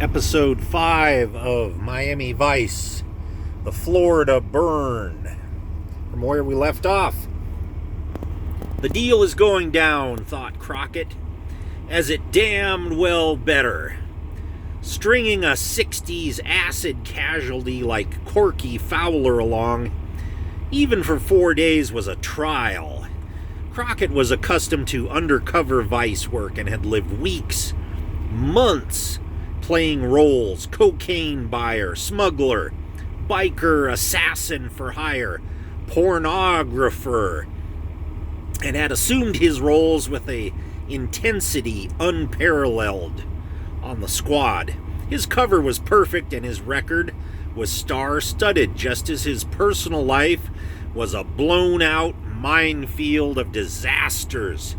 Episode 5 of Miami Vice, the Florida Burn, from where we left off. The deal is going down, thought Crockett, as it damned well better. Stringing a 60s acid casualty like Corky Fowler along, even for 4 days, was a trial. Crockett was accustomed to undercover vice work and had lived weeks, months, playing roles: cocaine buyer, smuggler, biker, assassin for hire, pornographer, and had assumed his roles with a intensity unparalleled on the squad. His cover was perfect and his record was star-studded, just as his personal life was a blown-out minefield of disasters.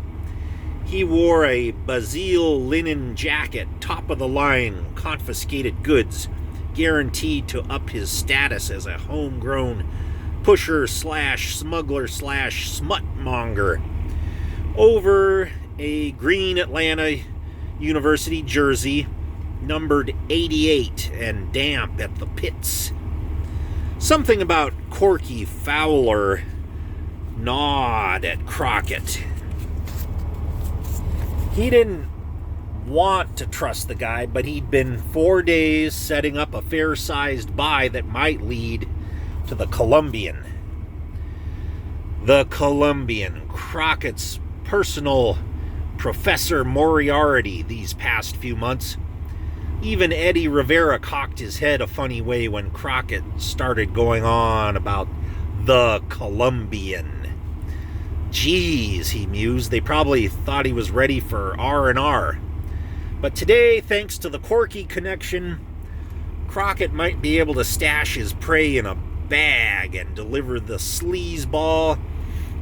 He wore a Basile linen jacket, top of the line, confiscated goods, guaranteed to up his status as a homegrown pusher slash smuggler slash smutmonger. Over a green Atlanta University jersey, numbered 88 and damp at the pits. Something about Corky Fowler gnawed at Crockett. He didn't want to trust the guy, but he'd been 4 days setting up a fair-sized buy that might lead to the Colombian. The Colombian, Crockett's personal Professor Moriarty these past few months. Even Eddie Rivera cocked his head a funny way when Crockett started going on about the Colombian. Geez, he mused, they probably thought he was ready for R&R. But today, thanks to the Corky connection, Crockett might be able to stash his prey in a bag and deliver the sleazeball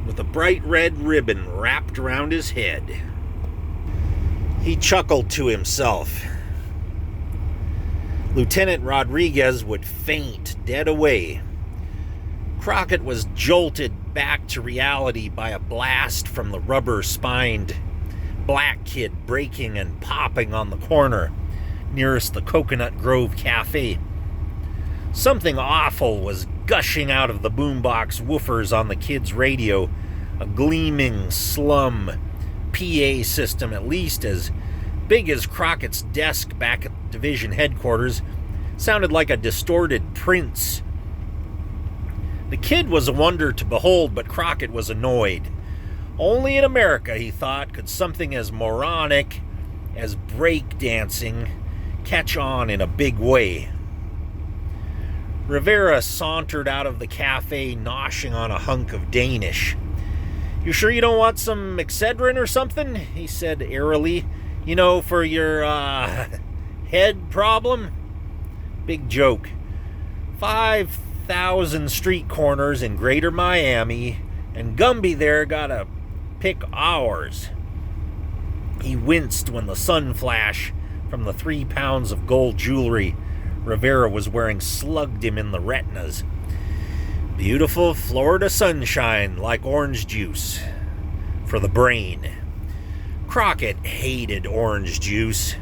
with a bright red ribbon wrapped around his head. He chuckled to himself. Lieutenant Rodriguez would faint dead away. Crockett was jolted back to reality by a blast from the rubber-spined black kid breaking and popping on the corner nearest the Coconut Grove Cafe. Something awful was gushing out of the boombox woofers on the kid's radio, a gleaming slum PA system at least as big as Crockett's desk back at division headquarters. Sounded like a distorted Prince. The kid was a wonder to behold, but Crockett was annoyed. Only in America, he thought, could something as moronic as breakdancing catch on in a big way. Rivera sauntered out of the cafe, noshing on a hunk of Danish. "You sure you don't want some Excedrin or something?" he said airily. "You know, for your, head problem?" Big joke. 5,000 street corners in greater Miami, and Gumby there gotta pick ours. He winced when the sun flash from the 3 pounds of gold jewelry Rivera was wearing slugged him in the retinas. Beautiful Florida sunshine, like orange juice for the brain. Crockett hated orange juice.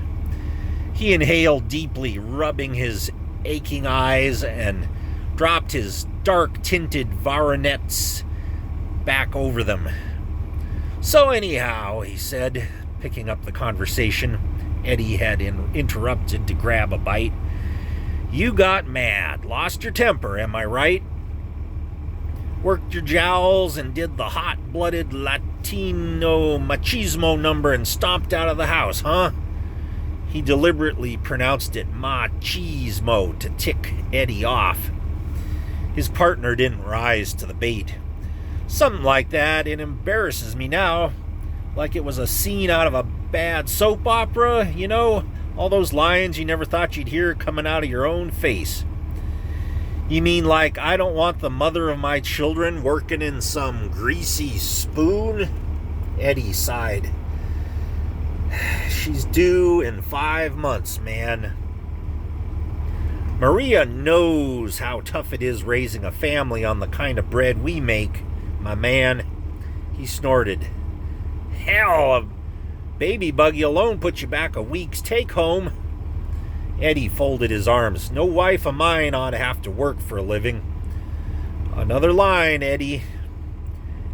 He inhaled deeply, rubbing his aching eyes, and dropped his dark-tinted varonets back over them. "So anyhow," he said, picking up the conversation Eddie had interrupted to grab a bite, "you got mad, lost your temper, am I right? Worked your jowls and did the hot-blooded Latino machismo number and stomped out of the house, huh?" He deliberately pronounced it machismo to tick Eddie off. His partner didn't rise to the bait. "Something like that. It embarrasses me now. Like it was a scene out of a bad soap opera, you know? All those lines you never thought you'd hear coming out of your own face." "You mean like I don't want the mother of my children working in some greasy spoon?" Eddie sighed. "She's due in 5 months, man. Maria knows how tough it is raising a family on the kind of bread we make, my man." He snorted. "Hell, a baby buggy alone puts you back a week's take home. Eddie folded his arms. No wife of mine ought to have to work for a living. Another line, Eddie.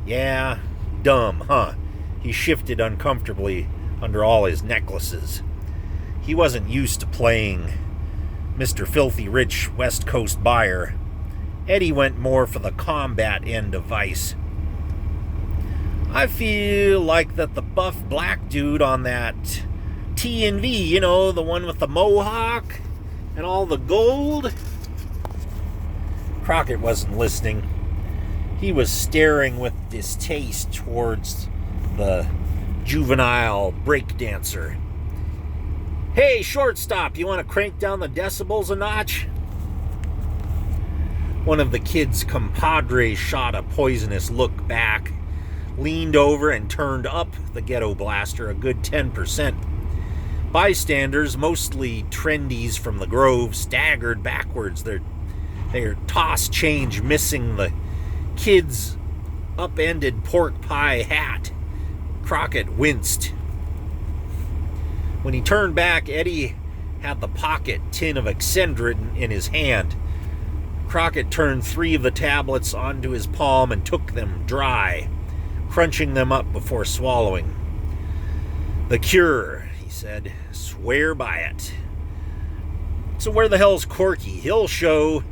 Yeah, dumb, huh? He shifted uncomfortably under all his necklaces. He wasn't used to playing Mr. Filthy Rich West Coast buyer. Eddie went more for the combat end of Vice. I feel like that the buff black dude on that T&V, you know, the one with the mohawk and all the gold. Crockett wasn't listening. He was staring with distaste towards the juvenile breakdancer. Hey, shortstop, you want to crank down the decibels a notch? One of the kid's compadres shot a poisonous look back, leaned over and turned up the ghetto blaster a good 10%. Bystanders, mostly trendies from the Grove, staggered backwards, their toss change missing the kid's upended pork pie hat. Crockett winced. When he turned back, Eddie had the pocket tin of Excedrin in his hand. Crockett turned 3 of the tablets onto his palm and took them dry, crunching them up before swallowing. The cure, he said. Swear by it. So where the hell's Corky? He'll show.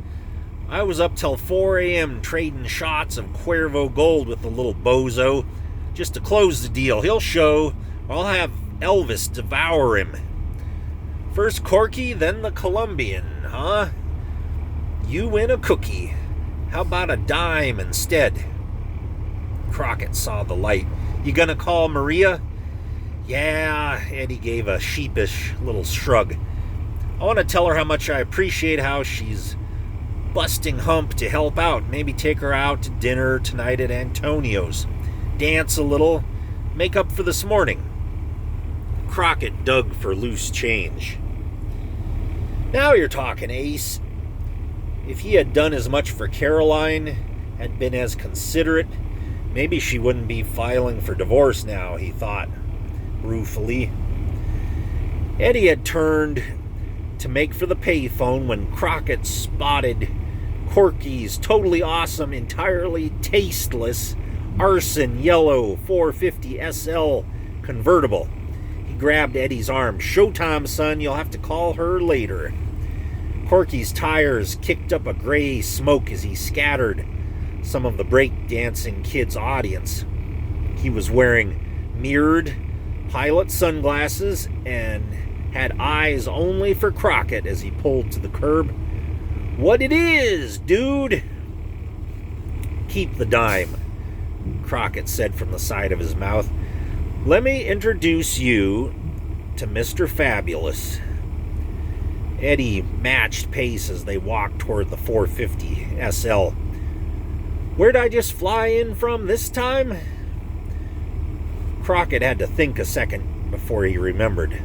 I was up till 4 a.m. trading shots of Cuervo Gold with the little bozo just to close the deal. He'll show. I'll have Elvis devour him. First Corky, then the Colombian, huh? You win a cookie. How about a dime instead? Crockett saw the light. You gonna call Maria? Yeah, Eddie gave a sheepish little shrug. I want to tell her how much I appreciate how she's busting hump to help out. Maybe take her out to dinner tonight at Antonio's. Dance a little. Make up for this morning. Crockett dug for loose change. Now you're talking, Ace. If he had done as much for Caroline, had been as considerate, maybe she wouldn't be filing for divorce now, he thought ruefully. Eddie had turned to make for the payphone when Crockett spotted Corky's totally awesome, entirely tasteless arson yellow 450 SL convertible. He grabbed Eddie's arm. Showtime, son. You'll have to call her later. Corky's tires kicked up a gray smoke as he scattered some of the break-dancing kids' audience. He was wearing mirrored pilot sunglasses and had eyes only for Crockett as he pulled to the curb. What it is, dude? Keep the dime, Crockett said from the side of his mouth. Let me introduce you to Mr. Fabulous. Eddie matched pace as they walked toward the 450 SL. Where'd I just fly in from this time? Crockett had to think a second before he remembered.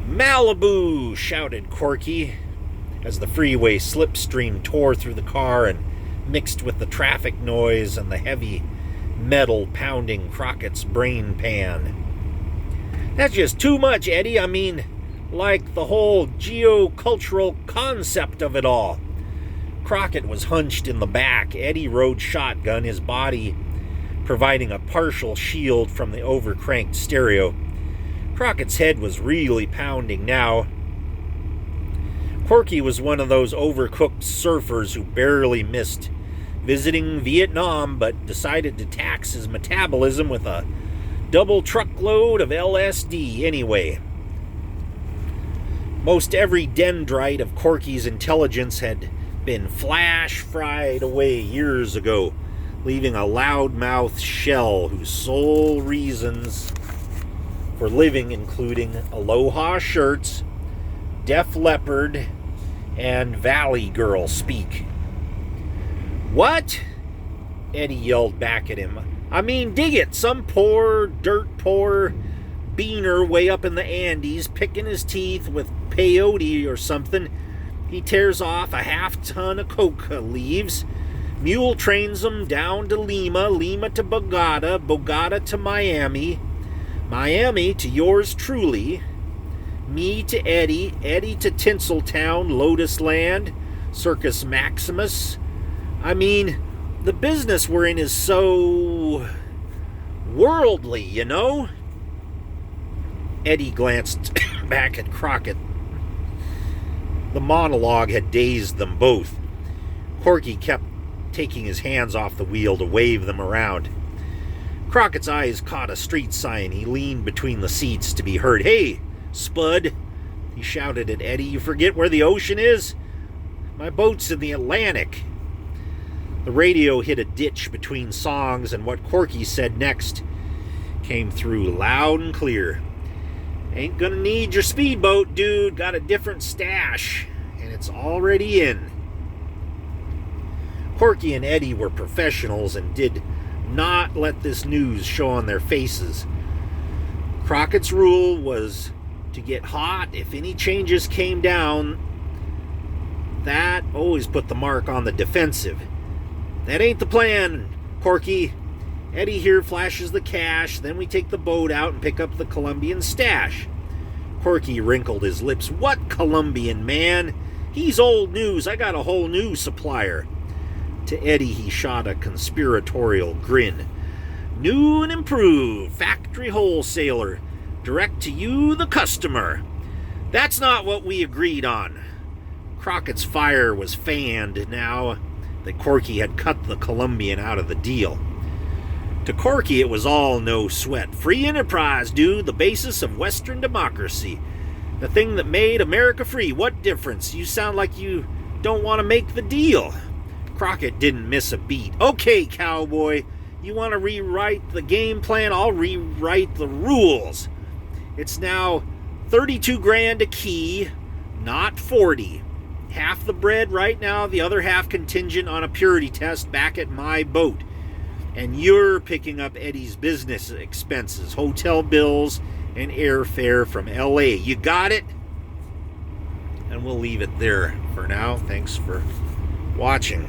Malibu, shouted Corky as the freeway slipstream tore through the car and mixed with the traffic noise and the heavy metal pounding Crockett's brain pan. That's just too much, Eddie. I mean, like the whole geocultural concept of it all. Crockett was hunched in the back. Eddie rode shotgun, his body providing a partial shield from the overcranked stereo. Crockett's head was really pounding now. Corky was one of those overcooked surfers who barely missed visiting Vietnam but decided to tax his metabolism with a double truckload of LSD anyway. Most every dendrite of Corky's intelligence had been flash-fried away years ago, leaving a loudmouth shell whose sole reasons for living including Aloha shirts, Def Leppard, and Valley Girl speak. What? Eddie yelled back at him. I mean, dig it, some dirt poor beaner way up in the Andes picking his teeth with peyote or something. He tears off a half-ton of coca leaves, mule trains them down to Lima, Lima to Bogota, Bogota to Miami, Miami to yours truly, Me to Eddie, Eddie to Tinseltown, Lotus Land, Circus Maximus. I mean, the business we're in is so worldly, you know? Eddie glanced back at Crockett. The monologue had dazed them both. Corky kept taking his hands off the wheel to wave them around. Crockett's eyes caught a street sign. He leaned between the seats to be heard. "Hey, Spud," he shouted at Eddie, "you forget where the ocean is? My boat's in the Atlantic." The radio hit a ditch between songs, and what Corky said next came through loud and clear. "Ain't gonna need your speedboat, dude. Got a different stash, and it's already in." Corky and Eddie were professionals and did not let this news show on their faces. Crockett's rule was to get hot if any changes came down. That always put the mark on the defensive. "That ain't the plan, Corky. Eddie here flashes the cash, then we take the boat out and pick up the Colombian stash." Corky wrinkled his lips. "What Colombian, man? He's old news. I got a whole new supplier." To Eddie, he shot a conspiratorial grin. "New and improved, factory wholesaler, direct to you, the customer." "That's not what we agreed on." Crockett's fire was fanned now that Corky had cut the Colombian out of the deal. To Corky, it was all no sweat. "Free enterprise, dude, the basis of Western democracy. The thing that made America free. What difference? You sound like you don't want to make the deal." Crockett didn't miss a beat. "Okay, cowboy, you want to rewrite the game plan? I'll rewrite the rules. It's now 32 grand a key, not 40. Half the bread right now, the other half contingent on a purity test back at my boat. And you're picking up Eddie's business expenses, hotel bills, and airfare from LA. You got it?" And we'll leave it there for now. Thanks for watching.